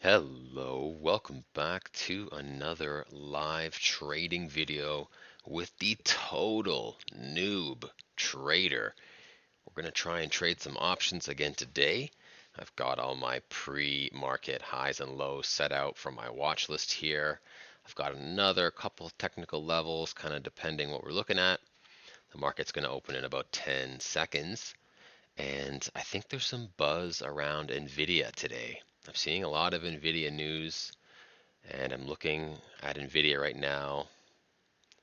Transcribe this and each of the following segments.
Hello, welcome back to another live trading video with the Total Newb Trader. We're going to try and trade some options again today. I've got all my pre-market highs and lows set out for my watch list here. I've got another couple of technical levels, kind of depending what we're looking at. The market's going to open in about 10 seconds. And I think there's some buzz around NVDA today. I'm seeing a lot of NVIDIA news, and I'm looking at NVIDIA right now,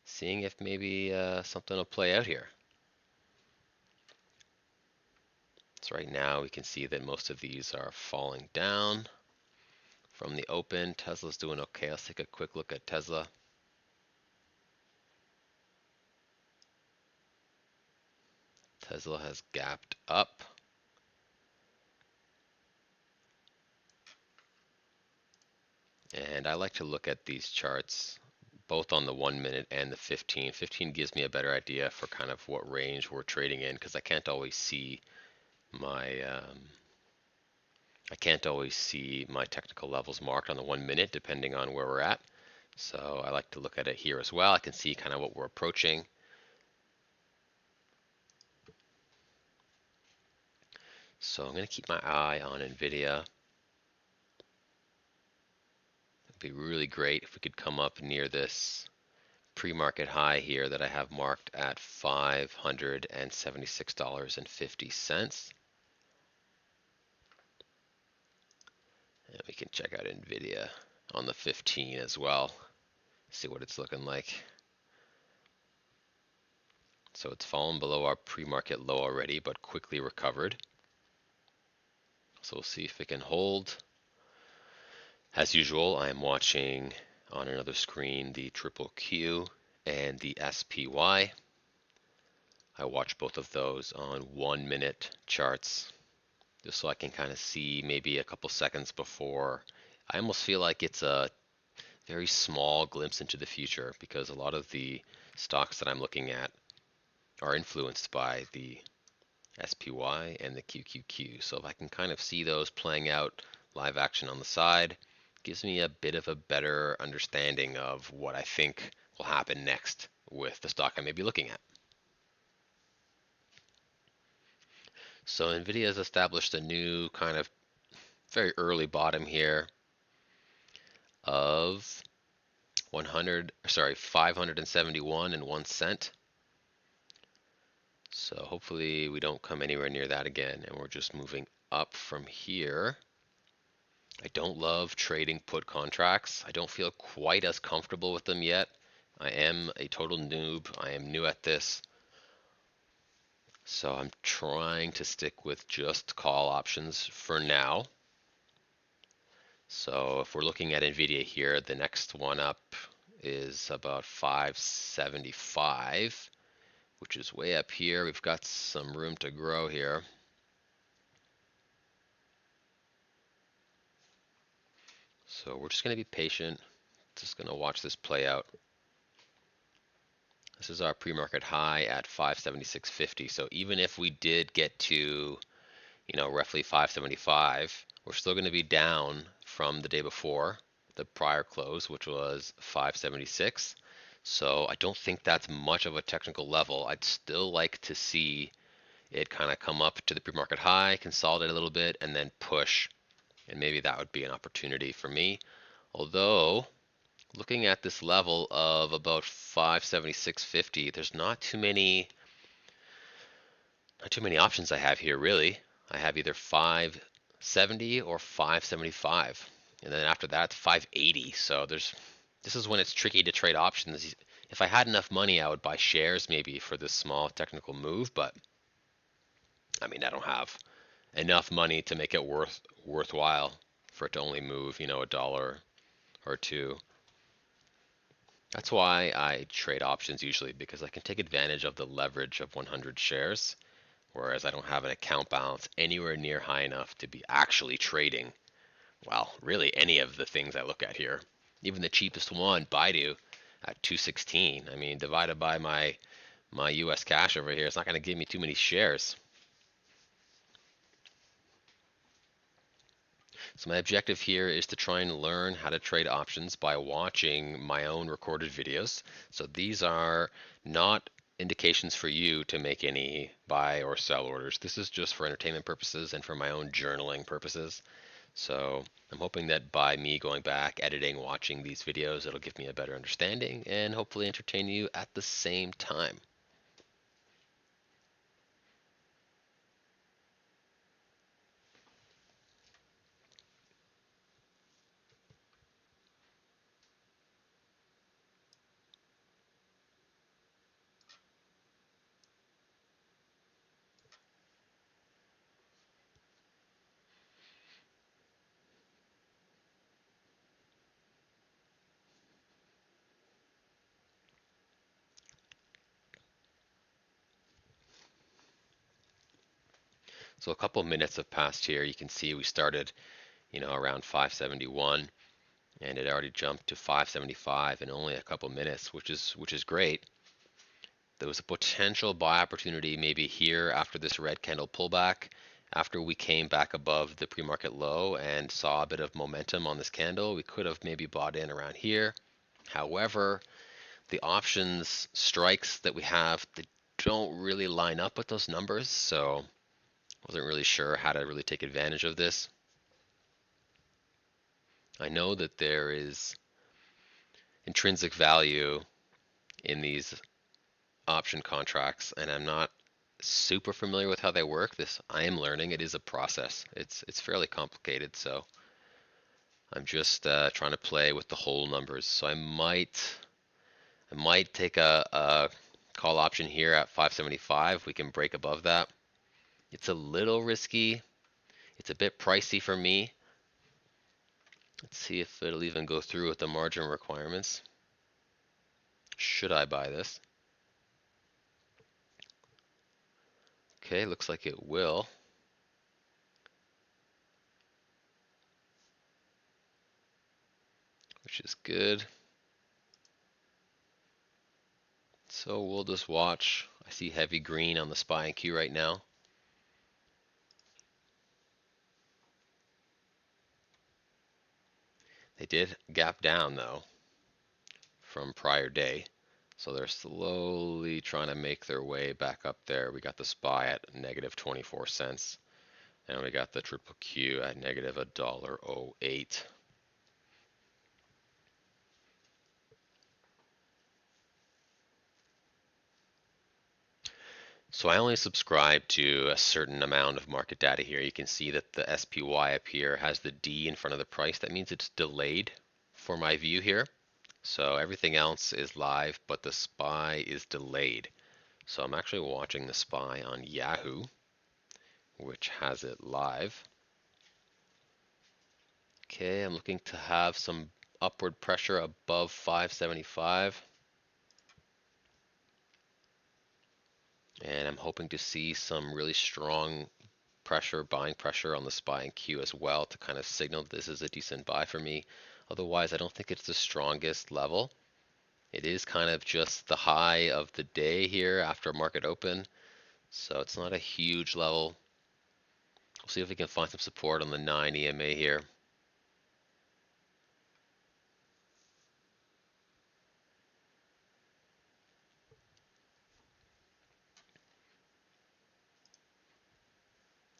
seeing if maybe something will play out here. So right now we can see that most of these are falling down from the open. Tesla's doing okay. Let's take a quick look at Tesla. Tesla has gapped up. And I like to look at these charts both on the 1 minute and the 15. 15 gives me a better idea for kind of what range we're trading in because I can't always see my technical levels marked on the 1 minute depending on where we're at. So I like to look at it here as well. I can see kind of what we're approaching. So I'm going to keep my eye on NVIDIA. It'd be really great if we could come up near this pre-market high here that I have marked at $576.50. And we can check out NVIDIA on the 15 as well, see what it's looking like. So it's fallen below our pre-market low already, but quickly recovered. So we'll see if it can hold. As usual, I am watching on another screen the triple Q and the SPY. I watch both of those on 1 minute charts just so I can kind of see maybe a couple seconds before. I almost feel like it's a very small glimpse into the future because a lot of the stocks that I'm looking at are influenced by the SPY and the QQQ. So if I can kind of see those playing out live action on the side, gives me a bit of a better understanding of what I think will happen next with the stock I may be looking at. So NVIDIA has established a new kind of very early bottom here of 571 and 1 cent. So hopefully we don't come anywhere near that again, and we're just moving up from here. I don't love trading put contracts. I don't feel quite as comfortable with them yet. I am a total noob. I am new at this. So I'm trying to stick with just call options for now. So if we're looking at NVIDIA here, the next one up is about 575, which is way up here. We've got some room to grow here. So we're just going to be patient, just going to watch this play out. This is our pre-market high at 576.50. So even if we did get to, roughly 575, we're still going to be down from the day before, the prior close, which was 576. So I don't think that's much of a technical level. I'd still like to see it kind of come up to the pre-market high, consolidate a little bit, and then push. And maybe that would be an opportunity for me. Although, looking at this level of about 576.50, there's not too many options I have here really. I have either 570 or 575, and then after that it's 580. So this is when it's tricky to trade options. If I had enough money, I would buy shares maybe for this small technical move, but I mean, I don't have enough money to make it worthwhile for it to only move, a dollar or two. That's why I trade options usually, because I can take advantage of the leverage of 100 shares, whereas I don't have an account balance anywhere near high enough to be actually trading, well, really any of the things I look at here. Even the cheapest one, Baidu, at 216. I mean, divided by my US cash over here, it's not going to give me too many shares. So my objective here is to try and learn how to trade options by watching my own recorded videos. So these are not indications for you to make any buy or sell orders. This is just for entertainment purposes and for my own journaling purposes. So I'm hoping that by me going back, editing, watching these videos, it'll give me a better understanding and hopefully entertain you at the same time. So a couple minutes have passed here. You can see we started, around 571 and it already jumped to 575 in only a couple minutes, which is great. There was a potential buy opportunity maybe here after this red candle pullback, after we came back above the pre-market low and saw a bit of momentum on this candle. We could have maybe bought in around here. However, the options strikes that we have, they don't really line up with those numbers, so I wasn't really sure how to really take advantage of this. I know that there is intrinsic value in these option contracts, and I'm not super familiar with how they work. This I am learning. It is a process. It's fairly complicated, so I'm just trying to play with the whole numbers. So I might take a call option here at 575. We can break above that. It's a little risky. It's a bit pricey for me. Let's see if it'll even go through with the margin requirements. Should I buy this? Okay, looks like it will. Which is good. So we'll just watch. I see heavy green on the SPY and Q right now. They did gap down though from prior day. So they're slowly trying to make their way back up there. We got the SPY at negative 24 cents. And we got the triple Q at negative $1.08. So I only subscribe to a certain amount of market data here. You can see that the SPY up here has the D in front of the price. That means it's delayed for my view here. So everything else is live, but the SPY is delayed. So I'm actually watching the SPY on Yahoo, which has it live. Okay, I'm looking to have some upward pressure above 575. And I'm hoping to see some really strong pressure, buying pressure on the SPY and Q as well to kind of signal this is a decent buy for me. Otherwise, I don't think it's the strongest level. It is kind of just the high of the day here after market open. So it's not a huge level. We'll see if we can find some support on the 9 EMA here.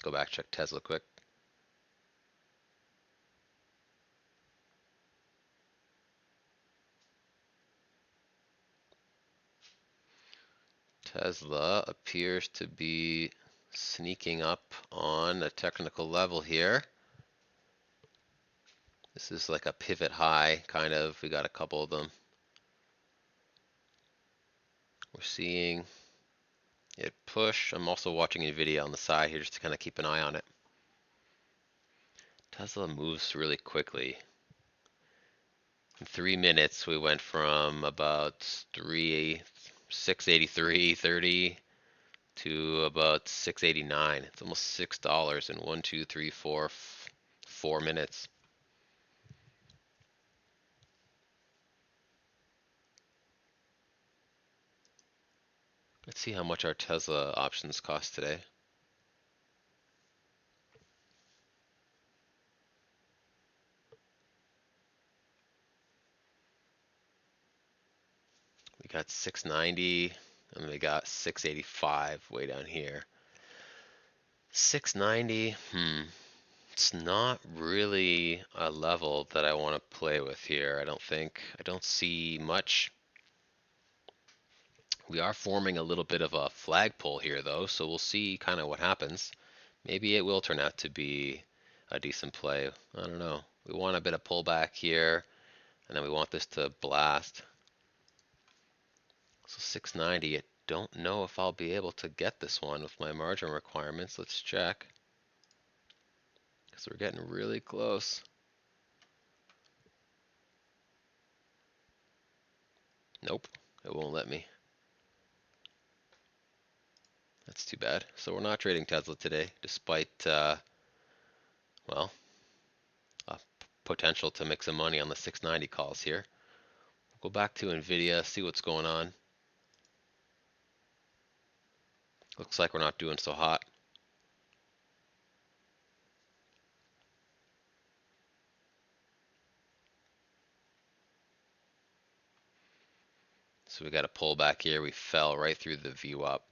Go back, check Tesla quick. Tesla appears to be sneaking up on a technical level here. This is like a pivot high, kind of. We got a couple of them. We're seeing it push. I'm also watching NVDA on the side here just to kind of keep an eye on it. Tesla moves really quickly. In 3 minutes, we went from about 683.30 to about 689. It's almost $6 in 1, 2, 3, 4, 4 minutes. Let's see how much our Tesla options cost today. got 690, and we got 685 way down here. 690, it's not really a level that I want to play with here. I don't think. I don't see much. We are forming a little bit of a flagpole here though, so we'll see kind of what happens. Maybe it will turn out to be a decent play. I don't know. We want a bit of pullback here, and then we want this to blast. So 690, I don't know if I'll be able to get this one with my margin requirements. Let's check. Because we're getting really close. Nope, it won't let me. That's too bad. So we're not trading Tesla today, despite, well, potential to make some money on the 690 calls here. We'll go back to NVDA, see what's going on. Looks like we're not doing so hot. So we got a pullback here. We fell right through the view up.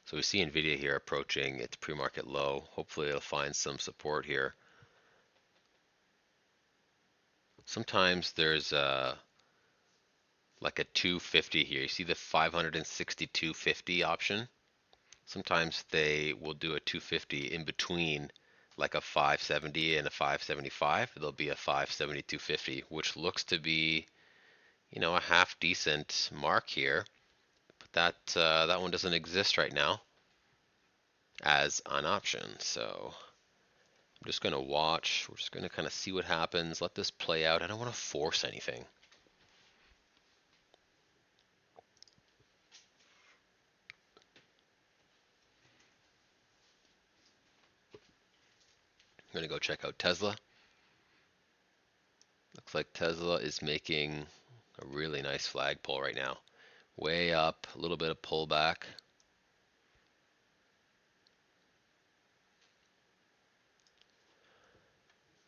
So we see NVIDIA here approaching its pre-market low. Hopefully it'll find some support here. Sometimes there's like a 250 here. You see the 562.50 option? Sometimes they will do a 250 in between like a 570 and a 575. There'll be a 572.50, which looks to be, a half decent mark here. But that one doesn't exist right now as an option. So I'm just going to watch. We're just going to kind of see what happens. Let this play out. I don't want to force anything. I'm going to go check out Tesla. Looks like Tesla is making a really nice flagpole right now. Way up, a little bit of pullback.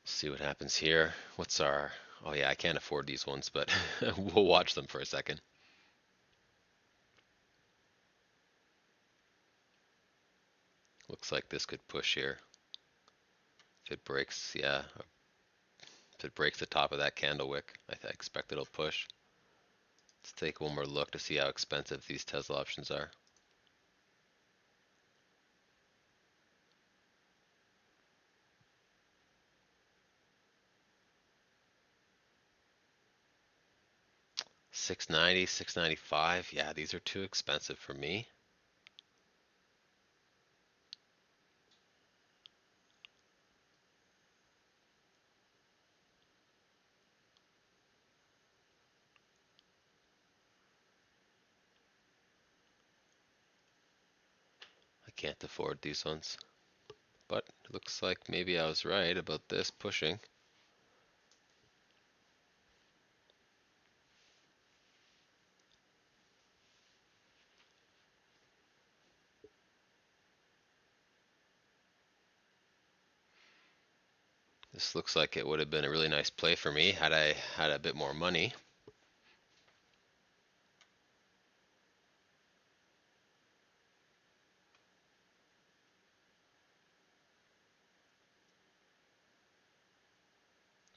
See what happens here. What's our, oh yeah, I can't afford these ones, but we'll watch them for a second. Looks like this could push here. If it breaks, yeah, If it breaks the top of that candle wick, I expect it'll push. Let's take one more look to see how expensive these Tesla options are. $690, $695. Yeah, these are too expensive for me. I can't afford these ones. But it looks like maybe I was right about this pushing. This looks like it would have been a really nice play for me had I had a bit more money.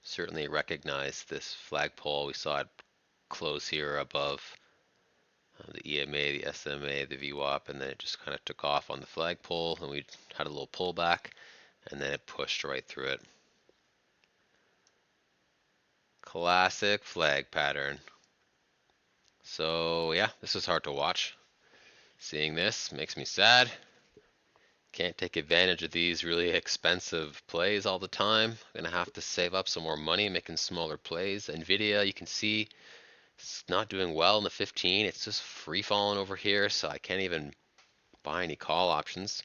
Certainly recognize this flagpole. We saw it close here above the EMA, the SMA, the VWAP, and then it just kind of took off on the flagpole, and we had a little pullback, and then it pushed right through it. Classic flag pattern. So yeah, this is hard to watch. Seeing this makes me sad. Can't take advantage of these really expensive plays all the time. Gonna have to save up some more money making smaller plays. NVDA, you can see it's not doing well in the 15. It's just free falling over here, so I can't even buy any call options.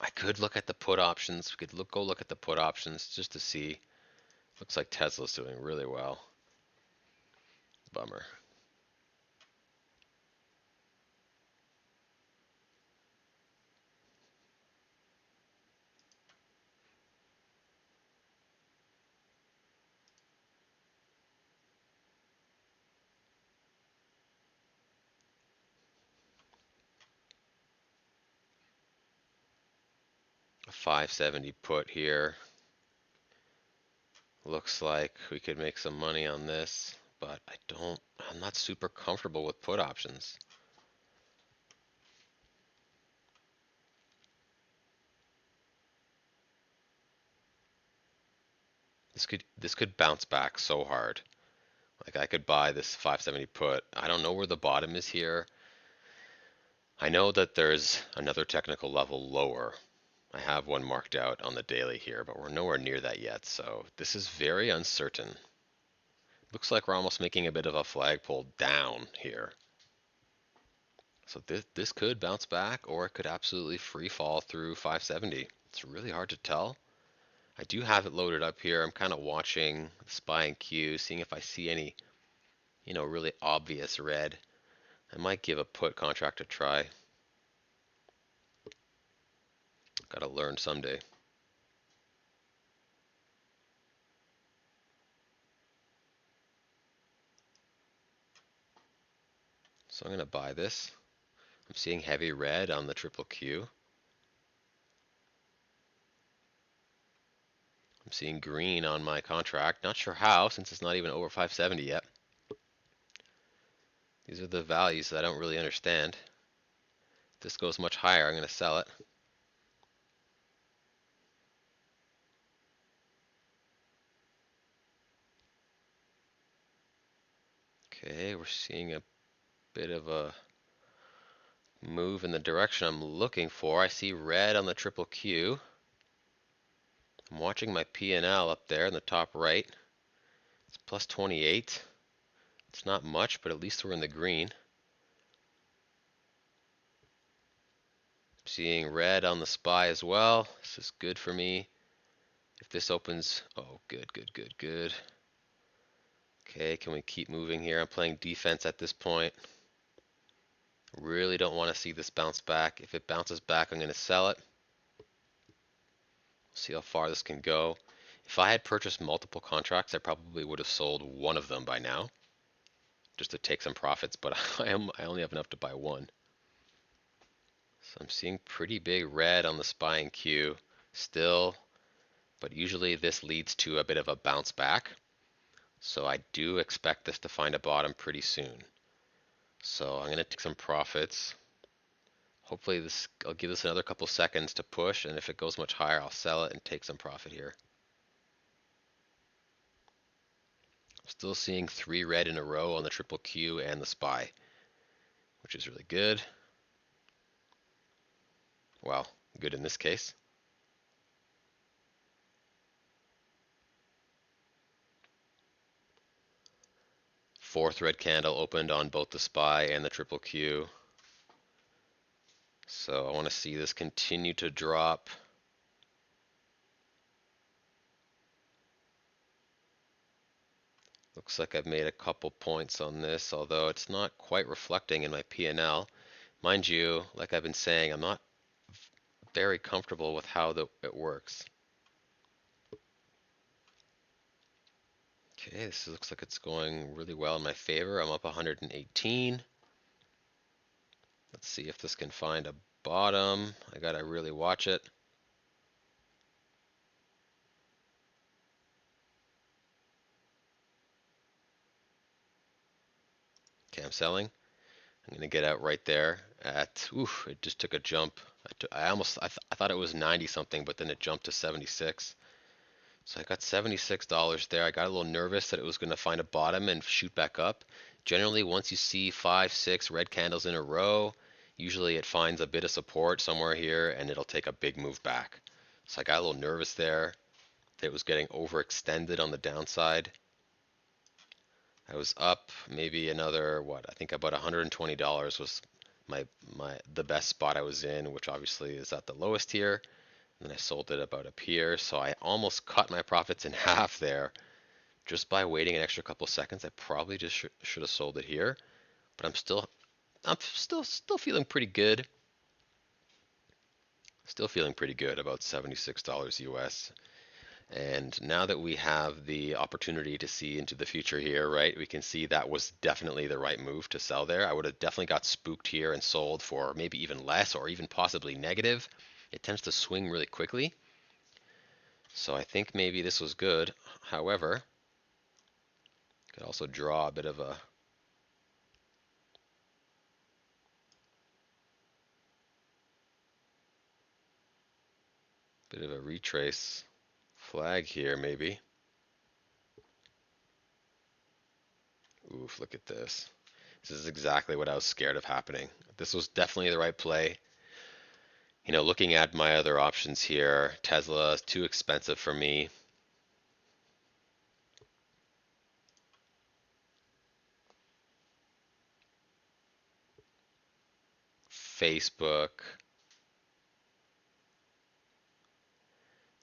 I could look at the put options. We could go look at the put options just to see. Looks like Tesla's doing really well. Bummer. A 570 put here. Looks like we could make some money on this, but I'm not super comfortable with put options. This could bounce back so hard. Like I could buy this 570 put. I don't know where the bottom is here. I know that there's another technical level lower. I have one marked out on the daily here, but we're nowhere near that yet. So this is very uncertain. Looks like we're almost making a bit of a flagpole down here. So this could bounce back, or it could absolutely free fall through 570. It's really hard to tell. I do have it loaded up here. I'm kind of watching the SPY and Q, seeing if I see any, really obvious red. I might give a put contract a try. Gotta learn someday. So I'm gonna buy this. I'm seeing heavy red on the triple Q. I'm seeing green on my contract. Not sure how, since it's not even over 570 yet. These are the values that I don't really understand. If this goes much higher, I'm gonna sell it. Okay, we're seeing a bit of a move in the direction I'm looking for. I see red on the triple Q. I'm watching my P&L up there in the top right. It's plus 28. It's not much, but at least we're in the green. Seeing red on the SPY as well. This is good for me. If this opens, oh, good, good, good, good. Okay, can we keep moving here? I'm playing defense at this point. Really don't want to see this bounce back. If it bounces back, I'm going to sell it. See how far this can go. If I had purchased multiple contracts, I probably would have sold one of them by now, just to take some profits, but I only have enough to buy one. So I'm seeing pretty big red on the SPY and Q. Still but usually this leads to a bit of a bounce back. So I do expect this to find a bottom pretty soon. So I'm going to take some profits. Hopefully I'll give this another couple seconds to push, and if it goes much higher, I'll sell it and take some profit here. Still seeing 3 red in a row on the triple Q and the SPY, which is really good. Well, good in this case. Fourth red candle opened on both the SPY and the triple Q. So I want to see this continue to drop. Looks like I've made a couple points on this, although it's not quite reflecting in my P&L. Mind you, like I've been saying, I'm not very comfortable with how it works. Okay, this looks like it's going really well in my favor. I'm up 118. Let's see if this can find a bottom. I gotta really watch it. Okay, I'm selling. I'm gonna get out right there at, oof, it just took a jump. I thought it was 90 something, but then it jumped to 76. So I got $76 there. I got a little nervous that it was gonna find a bottom and shoot back up. Generally, once you see 5, 6 red candles in a row, usually it finds a bit of support somewhere here and it'll take a big move back. So I got a little nervous there that it was getting overextended on the downside. I was up maybe another, what, I think about $120 was the best spot I was in, which obviously is at the lowest here. And then I sold it about up here, so I almost cut my profits in half there just by waiting an extra couple seconds. I probably just should have sold it here, but I'm still feeling pretty good. Still feeling pretty good about $76 US. And now that we have the opportunity to see into the future here, right, we can see that was definitely the right move to sell there. I would have definitely got spooked here and sold for maybe even less or even possibly negative. It tends to swing really quickly. So I think maybe this was good. However, could also draw a bit of a retrace flag here maybe. Oof, look at this. This is exactly what I was scared of happening. This was definitely the right play. You know, looking at my other options here, Tesla is too expensive for me. Facebook.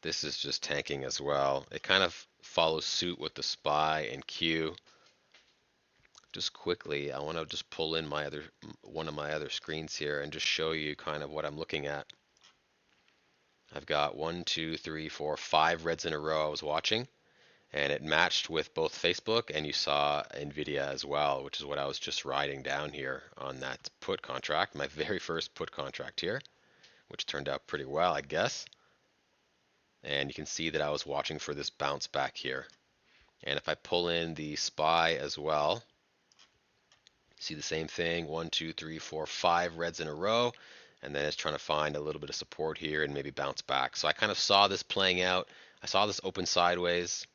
This is just tanking as well. It kind of follows suit with the SPY and Q. Just quickly, I want to just pull in one of my other screens here and just show you kind of what I'm looking at. I've got 1, 2, 3, 4, 5 reds in a row I was watching, and it matched with both Facebook and you saw NVDA as well, which is what I was just writing down here on that put contract, my very first put contract here, which turned out pretty well, I guess. And you can see that I was watching for this bounce back here. And if I pull in the SPY as well, see the same thing, 1, 2, 3, 4, 5 reds in a row, and then it's trying to find a little bit of support here and maybe bounce back. So I kind of saw this playing out. I saw this open sideways,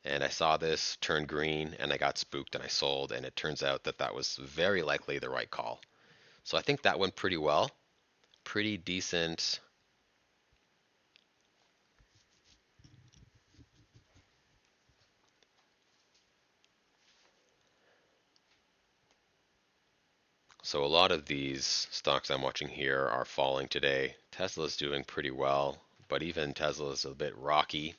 and I saw this turn green, and I got spooked and I sold, and it turns out that that was very likely the right call. So I think that went pretty well. Pretty decent. So a lot of these stocks I'm watching here are falling today. Tesla's doing pretty well, but even Tesla's a bit rocky.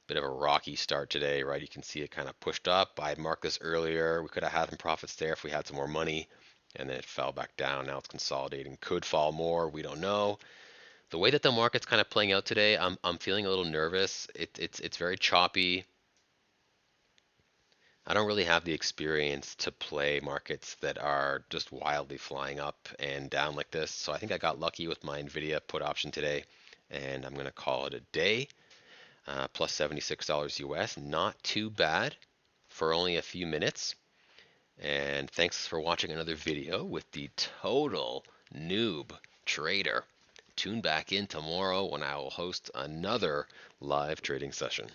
Bit of a rocky start today, right? You can see it kind of pushed up. I had marked this earlier. We could have had some profits there if we had some more money, and then it fell back down. Now it's consolidating. Could fall more. We don't know. The way that the market's kind of playing out today, I'm feeling a little nervous. It's very choppy. I don't really have the experience to play markets that are just wildly flying up and down like this. So I think I got lucky with my NVIDIA put option today. and I'm going to call it a day. Plus $76 US, not too bad for only a few minutes. And thanks for watching another video with the Total Newb Trader. Tune back in tomorrow when I will host another live trading session.